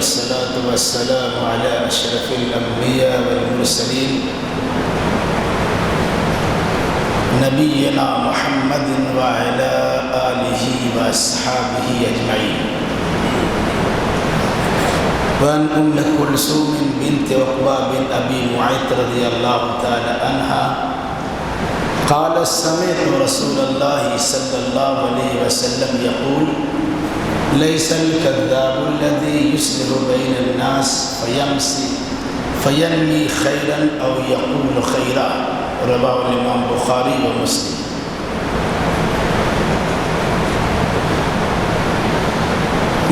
والصلاة والسلام على أشرف الأنبياء والمرسلين نبينا محمد وعلى آله وأصحابه أجمعين. وعن أم كلثوم بنت عقبة بن أبي معيط رضي الله تعالى عنها قال سمعت رسول الله صلى الله عليه وسلم يقول ليس الكذاب الذي يصلح بين الناس فينمي خيرا أو يقول خيرا. رواه الإمام بخاری و مسلم.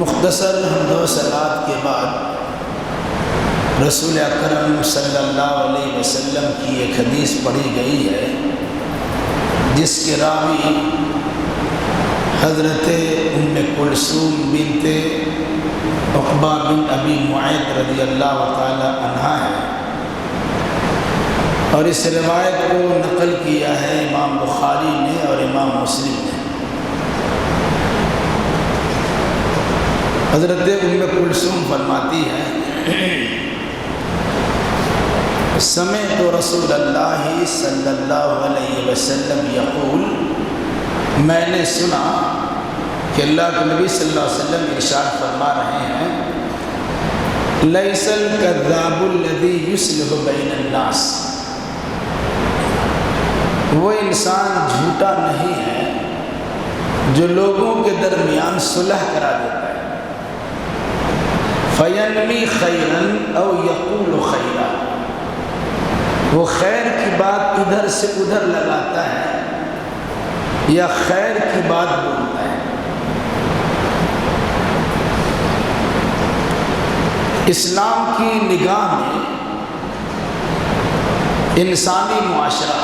مختصر حمد و صلوات کے بعد رسول اکرم صلی اللہ علیہ وسلم کی ایک حدیث پڑھی گئی ہے جس کے راوی حضرت ام کلثوم بنت عقبہ بن ابی معیط رضی اللہ تعالی عنہا ہے، اور اس روایت کو نقل کیا ہے امام بخاری نے اور امام مسلم نے۔ حضرت ام کلثوم فرماتی ہے سمعت رسول اللہ صلی اللہ علیہ وسلم یقول، میں نے سنا کہ اللہ کے نبی صلی اللہ علیہ وسلم ارشاد فرما رہے ہیں لیس الکذاب الذی یصلح بین الناس، وہ انسان جھوٹا نہیں ہے جو لوگوں کے درمیان صلح کرا دیتا ہے، فینمی خیرا او یقول خیرا، وہ خیر کی بات ادھر سے ادھر لگاتا ہے یا خیر کی بات بولتا ہے۔ اسلام کی نگاہ میں انسانی معاشرہ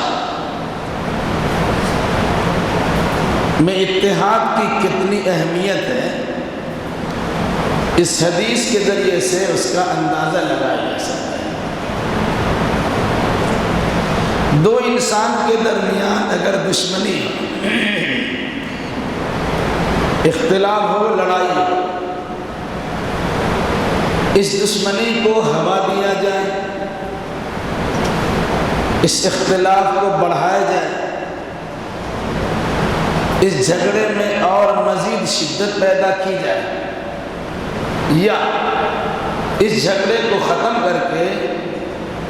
میں اتحاد کی کتنی اہمیت ہے، اس حدیث کے ذریعے سے اس کا اندازہ لگایا جا سکتا ہے۔ دو انسان کے درمیان اگر دشمنی ہو، اختلاف ہو، لڑائی ہو، اس دشمنی کو ہوا دیا جائے، اس اختلاف کو بڑھایا جائے، اس جھگڑے میں اور مزید شدت پیدا کی جائے، یا اس جھگڑے کو ختم کر کے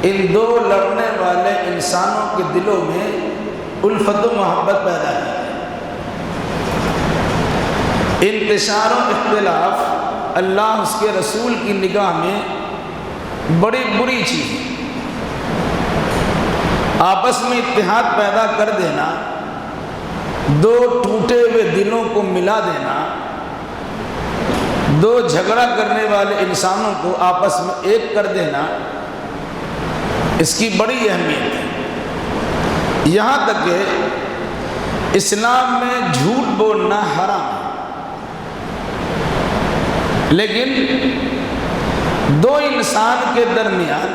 ان دو لڑنے والے انسانوں کے دلوں میں الفت و محبت پیدا کی جائے۔ انتشار و اختلاف اللہ اس کے رسول کی نگاہ میں بڑی بری چیز ہے۔ آپس میں اتحاد پیدا کر دینا، دو ٹوٹے ہوئے دلوں کو ملا دینا، دو جھگڑا کرنے والے انسانوں کو آپس میں ایک کر دینا، اس کی بڑی اہمیت ہے۔ یہاں تک کہ اسلام میں جھوٹ بولنا حرام ہے، لیکن دو انسان کے درمیان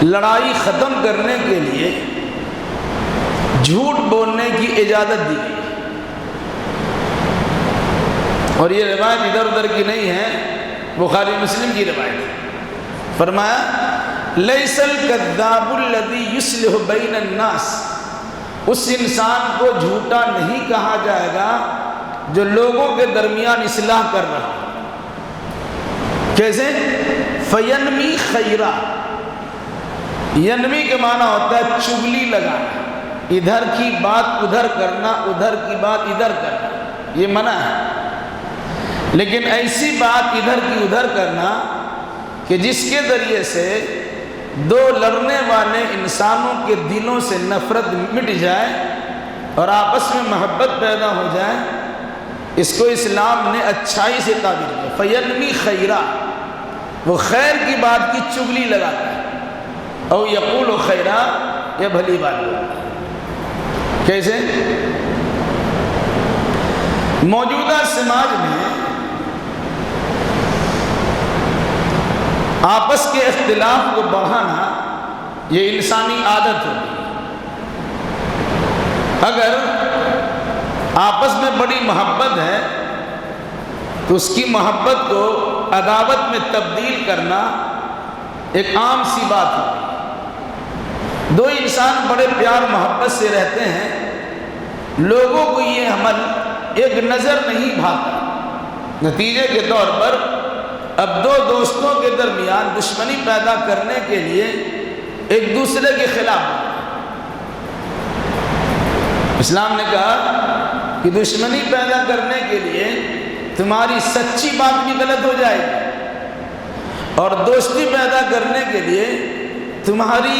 لڑائی ختم کرنے کے لیے جھوٹ بولنے کی اجازت دی گئی، اور یہ روایت ادھر ادھر کی نہیں ہے، بخاری مسلم کی روایت ہے۔ فرمایا لیس الکذاب الذی یصلح بین الناس، اس انسان کو جھوٹا نہیں کہا جائے گا جو لوگوں کے درمیان اصلاح کر رہا۔ کیسے؟ فینمی خیرا، ینمی کے معنی ہوتا ہے چغلی لگانا، ادھر کی بات ادھر کرنا، ادھر کی بات ادھر کرنا، یہ منع ہے۔ لیکن ایسی بات ادھر کی ادھر کرنا کہ جس کے ذریعے سے دو لڑنے والے انسانوں کے دلوں سے نفرت مٹ جائے اور آپس میں محبت پیدا ہو جائے، اس کو اسلام نے اچھائی سے تعبیر کیا۔ فینمی خیرا، وہ خیر کی بات کی چغلی لگاتا ہے، او یقول خیرا، یہ بھلی بات بولتا ہے۔ کیسے؟ موجودہ سماج میں آپس کے اختلاف کو بڑھانا یہ انسانی عادت ہوتی ہے۔ اگر آپس میں بڑی محبت ہے تو اس کی محبت کو عداوت میں تبدیل کرنا ایک عام سی بات ہے۔ دو انسان بڑے پیار محبت سے رہتے ہیں، لوگوں کو یہ عمل ایک نظر نہیں بھاتا، نتیجے کے طور پر اب دو دوستوں کے درمیان دشمنی پیدا کرنے کے لیے ایک دوسرے کے خلاف ہو۔ اسلام نے کہا کہ دشمنی پیدا کرنے کے لیے تمہاری سچی بات بھی غلط ہو جائے گی اور دوستی پیدا کرنے کے لیے تمہاری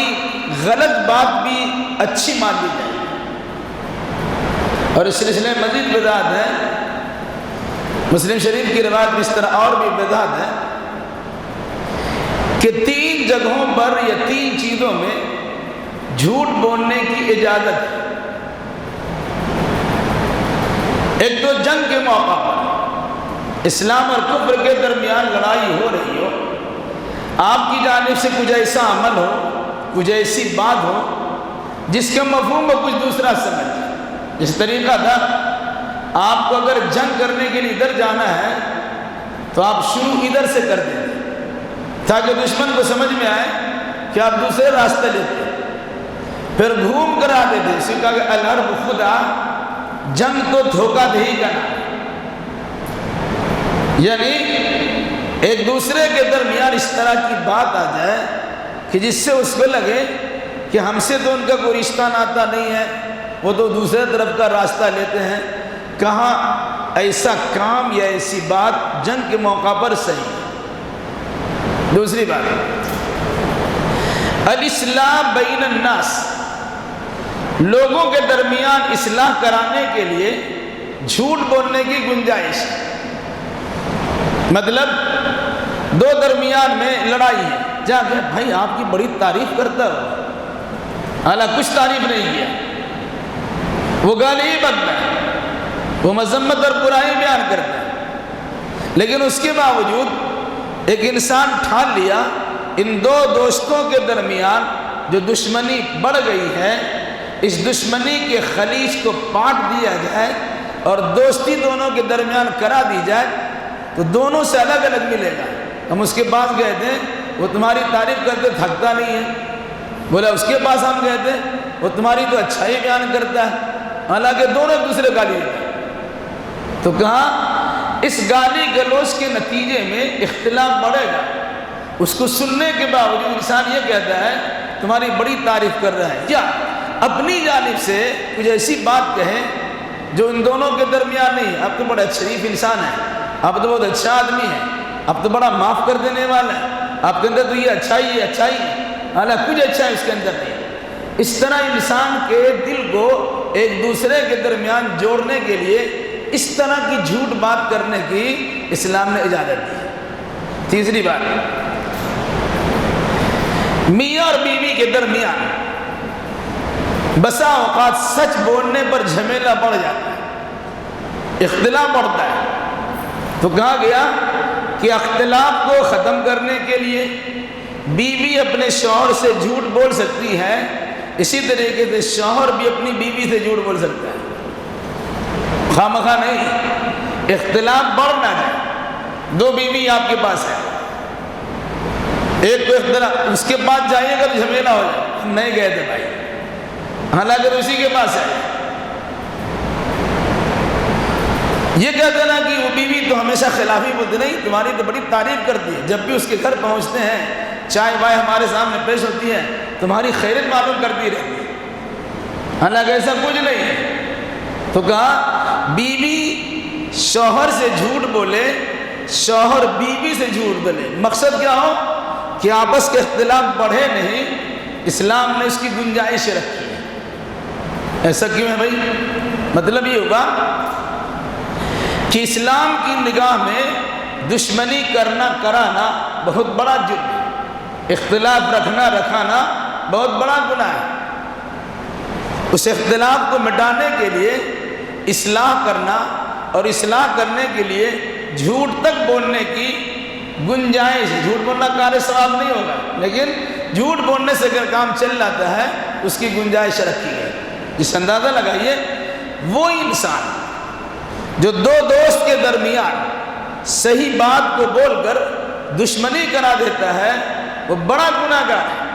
غلط بات بھی اچھی مان لی جائے گی۔ اور اس سلسلے میں مزید بدعت ہے، مسلم شریف کی روایت میں اس طرح اور بھی بدعت ہے کہ 3 جگہوں پر یا 3 چیزوں میں جھوٹ بولنے کی اجازت ہے۔ ایک تو جنگ کے موقع پر اسلام اور کفر کے درمیان لڑائی ہو رہی ہو، آپ کی جانب سے کچھ ایسا عمل ہو، کچھ ایسی بات ہو جس کا مفہوم وہ کچھ دوسرا سمجھے۔ اس طریقہ تھا، آپ کو اگر جنگ کرنے کے لیے ادھر جانا ہے تو آپ شروع ادھر سے کر دیں تاکہ دشمن کو سمجھ میں آئے کہ آپ دوسرے راستے لیتے ہیں، پھر گھوم کر آتے تھے۔ اسی کا کہ الحرب خدا، جنگ تو دھوکہ دہی کا نام، یعنی ایک دوسرے کے درمیان اس طرح کی بات آ جائے کہ جس سے اس کو لگے کہ ہم سے تو ان کا کوئی رشتہ ناتا نہیں ہے، وہ تو دوسرے طرف کا راستہ لیتے ہیں۔ کہاں ایسا کام یا ایسی بات جنگ کے موقع پر صحیح ہے۔ دوسری بات، الاصلاح بین الناس، لوگوں کے درمیان اصلاح کرانے کے لیے جھوٹ بولنے کی گنجائش ہے۔ مطلب دو درمیان میں لڑائی ہے، جا کے بھائی آپ کی بڑی تعریف کرتا ہو، حالانکہ کچھ تعریف نہیں کیا، وہ گالی ہی بکتا ہے، وہ مذمت اور برائی بیان کرتا ہے، لیکن اس کے باوجود ایک انسان ٹھان لیا ان دو دوستوں کے درمیان جو دشمنی بڑھ گئی ہے، اس دشمنی کے خلیج کو پاٹ دیا جائے اور دوستی دونوں کے درمیان کرا دی جائے تو دونوں سے الگ الگ ملے گا۔ ہم اس کے پاس گئے تھے، وہ تمہاری تعریف کرتے تھکتا نہیں ہے، بولا اس کے پاس ہم گئے تھے، وہ تمہاری تو اچھائی بیان کرتا ہے، حالانکہ دونوں دوسرے گالی دیتے۔ تو کہا اس گالی گلوچ کے نتیجے میں اختلاف بڑھے گا، اس کو سننے کے باوجود انسان یہ کہتا ہے تمہاری بڑی تعریف کر رہا ہے، یا اپنی جانب سے کچھ ایسی بات کہیں جو ان دونوں کے درمیان نہیں ہے۔ آپ تو بڑا شریف انسان ہے، آپ تو بہت اچھا آدمی ہے، آپ تو بڑا معاف کر دینے والا ہے، آپ کے اندر تو یہ اچھائی ہے، اچھائی ہے، حالانکہ کچھ اچھا ہے اس کے اندر نہیں۔ اس طرح انسان کے دل کو ایک دوسرے کے درمیان جوڑنے کے لیے اس طرح کی جھوٹ بات کرنے کی اسلام نے اجازت دی۔ تیسری بات، میاں اور بیوی کے درمیان بسا اوقات سچ بولنے پر جھمیلا بڑھ جاتا ہے، اختلاف بڑھتا ہے، تو کہا گیا کہ اختلاف کو ختم کرنے کے لیے بیوی اپنے شوہر سے جھوٹ بول سکتی ہے، اسی طریقے سے شوہر بھی اپنی بیوی سے جھوٹ بول سکتا ہے، خامخواہ نہیں، اختلاف بڑھ نہ جائے۔ دو بیوی آپ کے پاس ہے، ایک کو اختلاف، اس کے پاس جائیے گا تو جھمیلا ہو جائے، ہم نہیں گئے تھے بھائی، حالانکہ اسی کے پاس ہے۔ یہ کہتے نا کہ وہ بیوی تو ہمیشہ خلافی بولتے، نہیں تمہاری تو بڑی تعریف کرتی ہے، جب بھی اس کے گھر پہنچتے ہیں چائے وائے ہمارے سامنے پیش ہوتی ہے تمہاری خیریت معلوم کرتی رہتی ہے، حالانکہ ایسا کچھ نہیں ہے۔ تو کہا بیوی شوہر سے جھوٹ بولے، شوہر بیوی سے جھوٹ بولے، مقصد کیا ہو کہ آپس کے اختلاف بڑھے نہیں، اسلام نے اس کی گنجائش رکھی ہے۔ ایسا کیوں ہے بھائی؟ مطلب یہ ہوگا کہ اسلام کی نگاہ میں دشمنی کرنا کرانا بہت بڑا جرم ہے، اختلاف رکھانا بہت بڑا گناہ ہے۔ اس اختلاف کو مٹانے کے لیے اصلاح کرنا اور اصلاح کرنے کے لیے جھوٹ تک بولنے کی گنجائش، جھوٹ بولنا کار ثواب نہیں ہوگا، لیکن جھوٹ بولنے سے اگر کام چل جاتا ہے اس کی گنجائش رکھی ہے۔ جس اندازہ لگائیے وہ انسان جو دو دوست کے درمیان صحیح بات کو بول کر دشمنی کرا دیتا ہے وہ بڑا گناہ گار ہے۔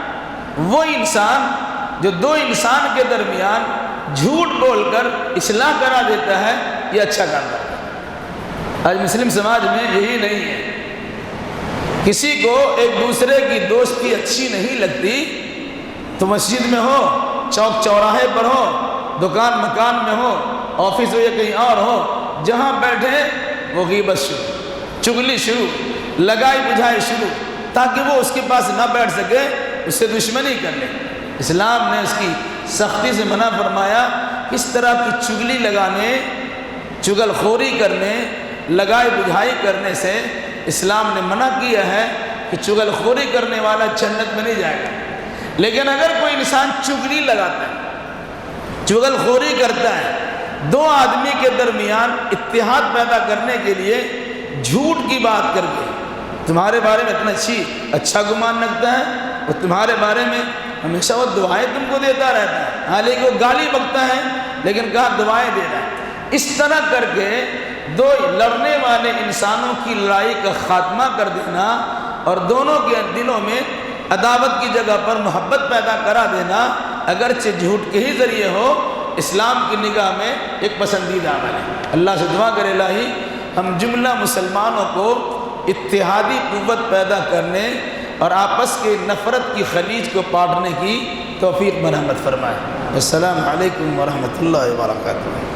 وہ انسان جو دو انسان کے درمیان جھوٹ بول کر اصلاح کرا دیتا ہے یہ اچھا کام کرتا ہے۔ آج مسلم سماج میں یہی نہیں ہے، کسی کو ایک دوسرے کی دوستی اچھی نہیں لگتی تو مسجد میں ہو، چوک چوراہے پر ہو، دکان مکان میں ہو، آفس ہو یا کہیں اور ہو، جہاں بیٹھے وہ غیبت شروع، چغلی شروع، لگائی بجھائی شروع، تاکہ وہ اس کے پاس نہ بیٹھ سکے، اس سے دشمنی کر لے۔ اسلام نے اس کی سختی سے منع فرمایا۔ اس طرح کی چغلی لگانے، چغل خوری کرنے، لگائی بجھائی کرنے سے اسلام نے منع کیا ہے کہ چغل خوری کرنے والا جنت میں نہیں جائے گا۔ لیکن اگر کوئی انسان چغلی لگاتا ہے، چغل خوری کرتا ہے، دو آدمی کے درمیان اتحاد پیدا کرنے کے لیے جھوٹ کی بات کر کے تمہارے بارے میں اتنا اچھا گمان رکھتا ہے، وہ تمہارے بارے میں ہمیشہ وہ دعائیں تم کو دیتا رہتا ہے، حالانکہ وہ گالی بکتا ہے لیکن کہاں دعائیں دے رہا ہے۔ اس طرح کر کے دو لڑنے والے انسانوں کی لڑائی کا خاتمہ کر دینا اور دونوں کے دلوں میں عداوت کی جگہ پر محبت پیدا کرا دینا، اگرچہ جھوٹ کے ہی ذریعے ہو، اسلام کی نگاہ میں ایک پسندیدہ عمل ہے۔ اللہ سے دعا کرے الہی ہم جملہ مسلمانوں کو اتحادی قوت پیدا کرنے اور آپس کے نفرت کی خلیج کو پاٹنے کی توفیق مرحمت فرمائے۔ السلام علیکم ورحمۃ اللہ وبرکاتہ۔